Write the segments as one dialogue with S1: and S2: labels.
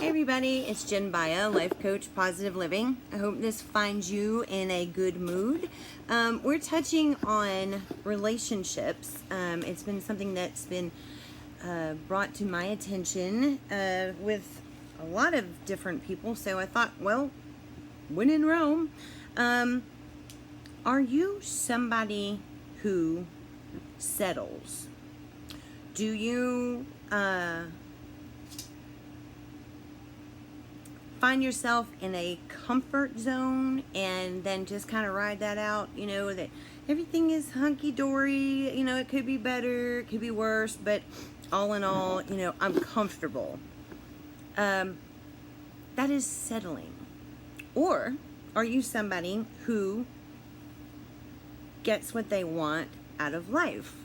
S1: Hey everybody, it's Jen Baya, Life Coach, Positive Living. I hope this finds you in a good mood. We're touching on relationships. It's been something that's been brought to my attention with a lot of different people. So I thought, well, when in Rome, are you somebody who settles? Do you find yourself in a comfort zone and then just kind of ride that out, that everything is hunky-dory, it could be better, it could be worse, but all in all, I'm comfortable. That is settling. Or are you somebody who gets what they want out of life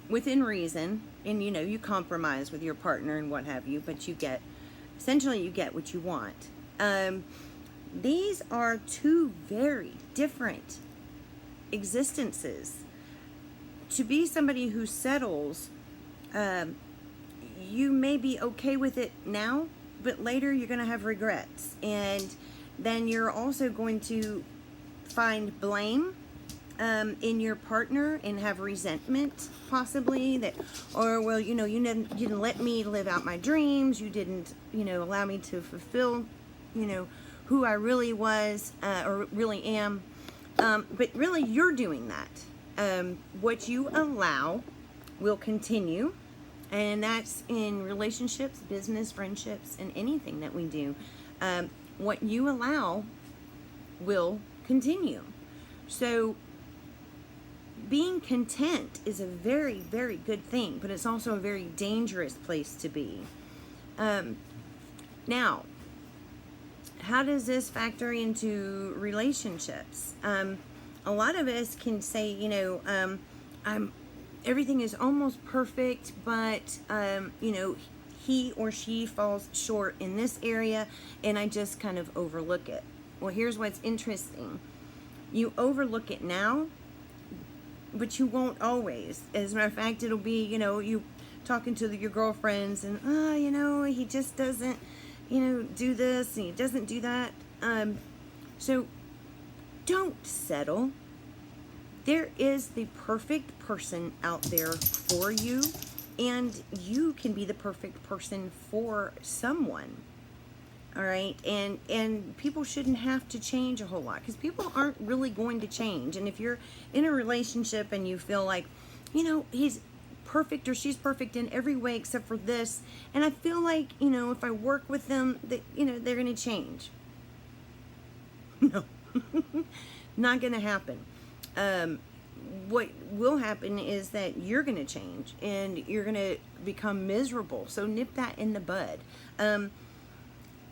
S1: within reason, and you compromise with your partner and what have you, but essentially you get what you want. These are two very different existences. To be somebody who settles, you may be okay with it now, but later you're going to have regrets. And then you're also going to find blame in your partner and have resentment, possibly, that, or, well, you didn't let me live out my dreams, you didn't, allow me to fulfill, who I really was, or really am, but really you're doing that. What you allow will continue, and that's in relationships, business, friendships, and anything that we do. What you allow will continue. So being content is a very, very good thing, but it's also a very dangerous place to be. Now, how does this factor into relationships? A lot of us can say, everything is almost perfect, but, he or she falls short in this area, and I just kind of overlook it. Well, here's what's interesting. You overlook it now, but you won't always. As a matter of fact, it'll be, you talking to your girlfriends and, he just doesn't, do this and he doesn't do that. So don't settle. There is the perfect person out there for you, and you can be the perfect person for someone. All right, and people shouldn't have to change a whole lot, because people aren't really going to change. And if you're in a relationship and you feel like, he's perfect or she's perfect in every way except for this, and I feel like, if I work with them, that, they're going to change. No, not going to happen. What will happen is that you're going to change and you're going to become miserable. So nip that in the bud.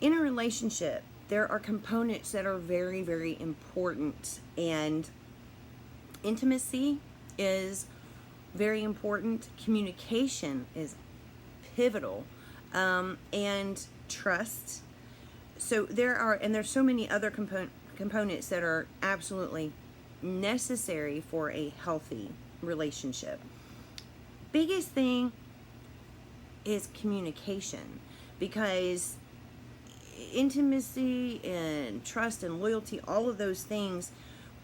S1: In a relationship, there are components that are very, very important, and intimacy is very important. Communication is pivotal, and trust. So there's so many other components that are absolutely necessary for a healthy relationship. Biggest thing is communication, because intimacy and trust and loyalty, all of those things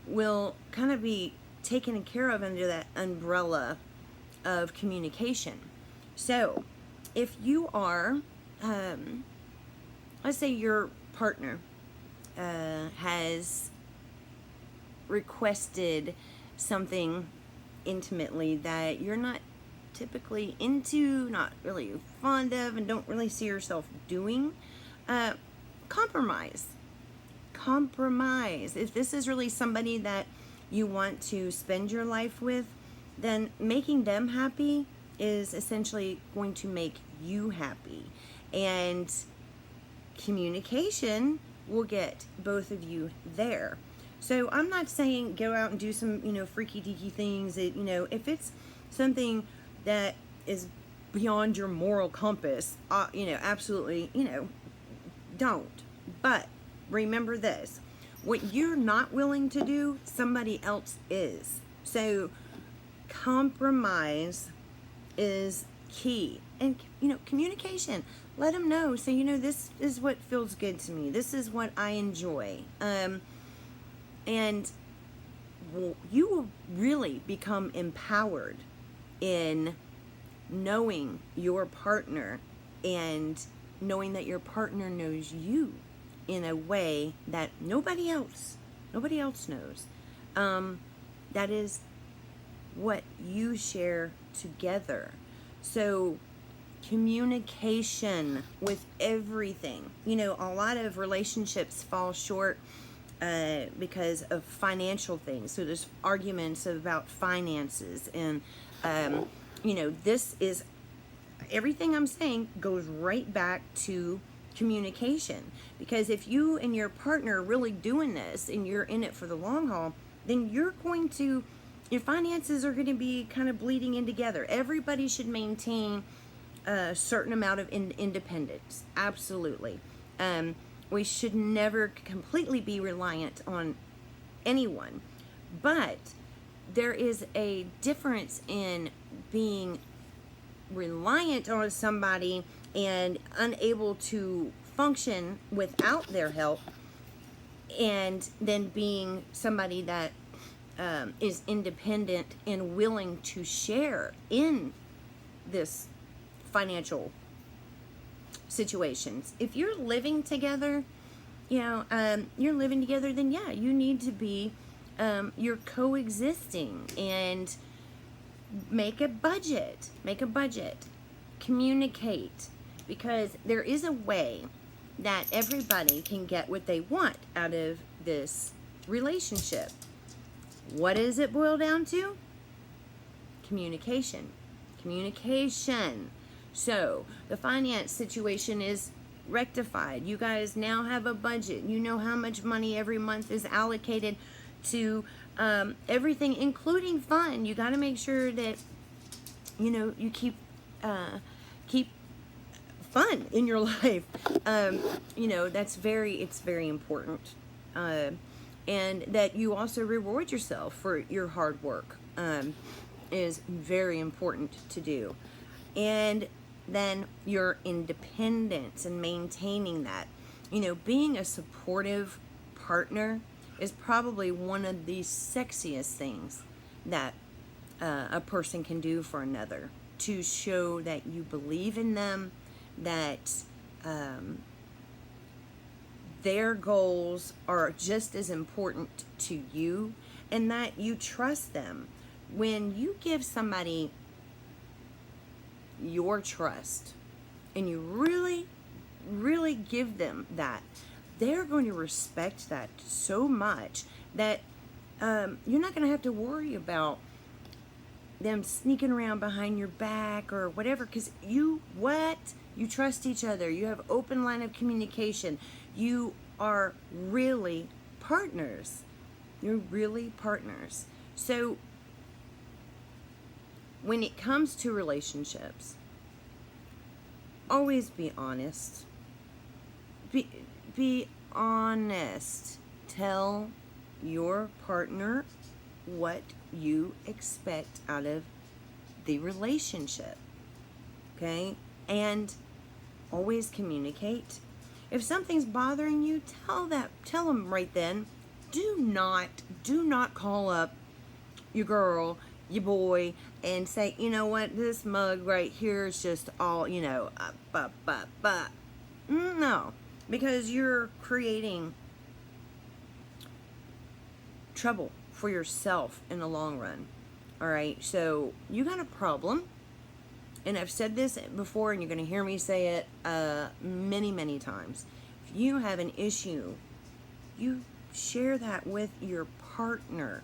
S1: will kind of be taken care of under that umbrella of communication. So if you are, let's say your partner has requested something intimately that you're not typically into, not really fond of, and don't really see yourself doing, compromise. If this is really somebody that you want to spend your life with, then making them happy is essentially going to make you happy. And communication will get both of you there. So I'm not saying go out and do some, freaky deaky things that, if it's something that is beyond your moral compass, absolutely, don't. But remember this, what you're not willing to do, somebody else is. So compromise is key. And, communication. Let them know. Say, this is what feels good to me. This is what I enjoy. And you will really become empowered in knowing your partner and knowing that your partner knows you in a way that nobody else knows. That is what you share together. So communication with everything. A lot of relationships fall short because of financial things. So there's arguments about finances, and this is everything I'm saying goes right back to communication. Because if you and your partner are really doing this and you're in it for the long haul, then your finances are going to be kind of bleeding in together. Everybody should maintain a certain amount of independence. Absolutely. We should never completely be reliant on anyone. But there is a difference in being reliant on somebody and unable to function without their help, and then being somebody that is independent and willing to share in this financial situations. If you're living together, then yeah, you need to be, you're coexisting, and make a budget, communicate, because there is a way that everybody can get what they want out of this relationship. What does it boil down to? Communication. So the finance situation is rectified. You guys now have a budget. You know how much money every month is allocated to everything, including fun. You got to make sure that you keep fun in your life. It's very important, and that you also reward yourself for your hard work is very important to do. And then your independence and maintaining that. Being a supportive partner is probably one of the sexiest things that a person can do for another, to show that you believe in them, that their goals are just as important to you, and that you trust them. When you give somebody your trust and you really, really give them that, they're going to respect that so much that you're not going to have to worry about them sneaking around behind your back or whatever, because you trust each other. You have open line of communication. You are really partners. You're really partners. So when it comes to relationships, always be honest. Be honest. Tell your partner what you expect out of the relationship. Okay? And always communicate. If something's bothering you, tell them right then. Do not call up your girl, your boy, and say, what, this mug right here is just all, No, because you're creating trouble for yourself in the long run. All right, so you got a problem, and I've said this before, and you're going to hear me say it many, many times. If you have an issue, you share that with your partner,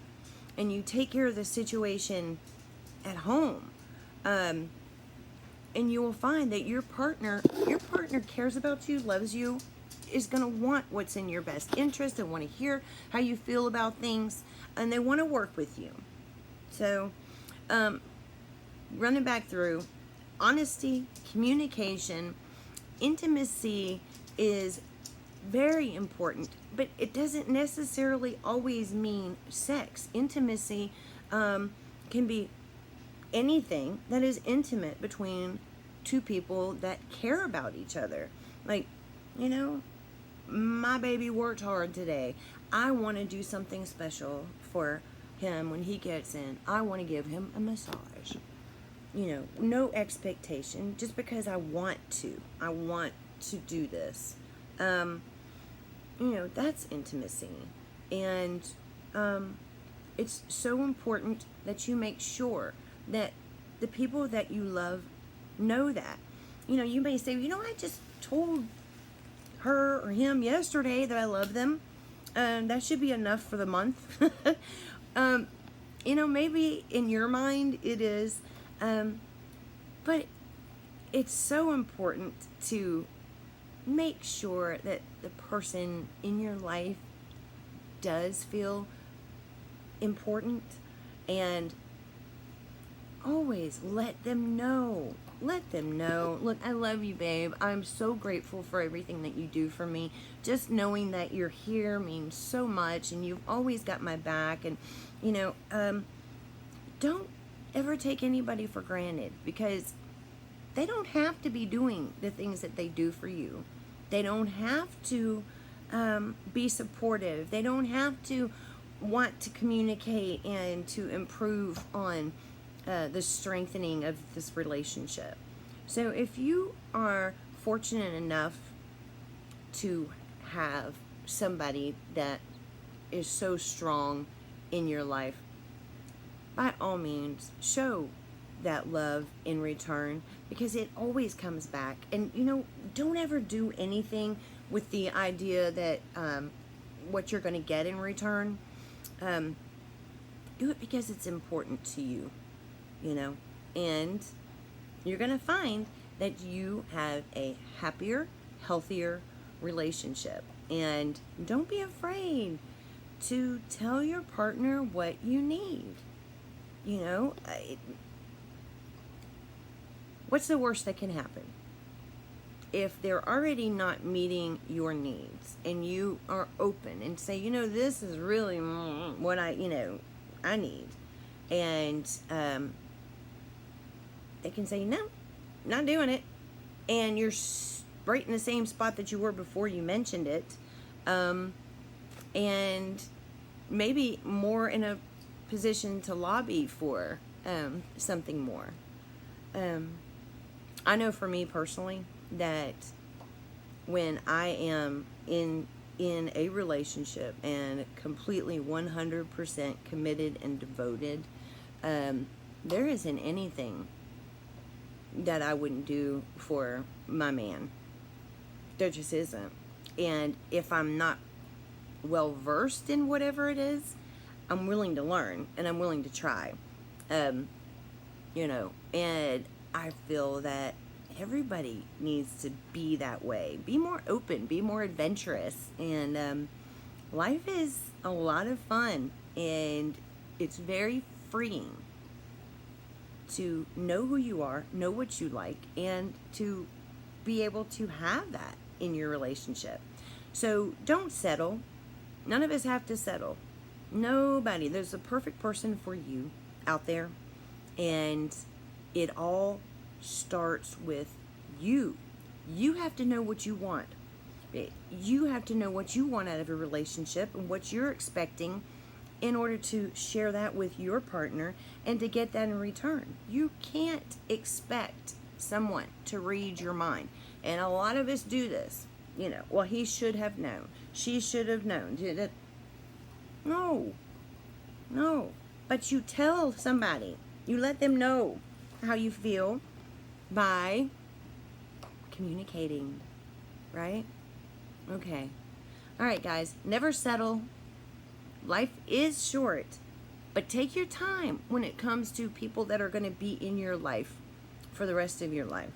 S1: and you take care of the situation at home, and you will find that your partner cares about you, loves you, is going to want what's in your best interest, and want to hear how you feel about things, and they want to work with you. So running back through, honesty, communication, intimacy is very important, but it doesn't necessarily always mean sex. Intimacy can be anything that is intimate between two people that care about each other. Like, you know, my baby worked hard today. I want to do something special for him when he gets in. I want to give him a massage. You know, no expectation, just because I want to. I want to do this. You know, that's intimacy. And it's so important that you make sure that the people that you love know that. You know, you may say, you know, I just told her or him yesterday that I love them. That should be enough for the month. You know, maybe in your mind it is. But it's so important to make sure that the person in your life does feel important, and always let them know. Let them know. Look, I love you, babe. I'm so grateful for everything that you do for me. Just knowing that you're here means so much, and you've always got my back. And, you know, don't ever take anybody for granted, because they don't have to be doing the things that they do for you. They don't have to be supportive. They don't have to want to communicate and to improve on the strengthening of this relationship. So if you are fortunate enough to have somebody that is so strong in your life, by all means, show that love in return, because it always comes back. And, you know, don't ever do anything with the idea that what you're going to get in return. Do it because it's important to you, you know, and you're going to find that you have a happier, healthier relationship. And don't be afraid to tell your partner what you need. You know, what's the worst that can happen? If they're already not meeting your needs, and you are open and say, you know, this is really what I need. And they can say, no, not doing it. And you're right in the same spot that you were before you mentioned it. And maybe more in a position to lobby for something more. I know for me personally that when I am in a relationship and completely 100% committed and devoted, there isn't anything that I wouldn't do for my man. There just isn't. And if I'm not well versed in whatever it is, I'm willing to learn, and I'm willing to try. You know, and I feel that everybody needs to be that way. Be more open, be more adventurous, and life is a lot of fun, and it's very freeing to know who you are, know what you like, and to be able to have that in your relationship. So don't settle. None of us have to settle. Nobody. There's a perfect person for you out there, and it all starts with you. You have to know what you want. You have to know what you want out of a relationship and what you're expecting in order to share that with your partner and to get that in return. You can't expect someone to read your mind. And a lot of us do this. You know, well, he should have known. She should have known. No. But you tell somebody. You let them know how you feel by communicating, right? Okay. All right, guys. Never settle. Life is short, but take your time when it comes to people that are going to be in your life for the rest of your life.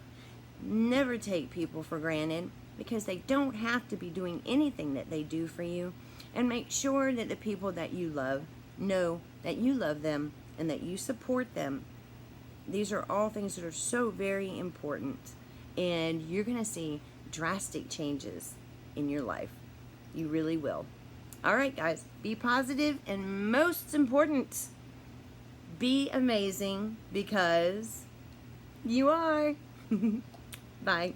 S1: Never take people for granted, because they don't have to be doing anything that they do for you. And make sure that the people that you love know that you love them and that you support them. These are all things that are so very important, and you're going to see drastic changes in your life. You really will. All right, guys, be positive, and most important, Be amazing because you are. Bye.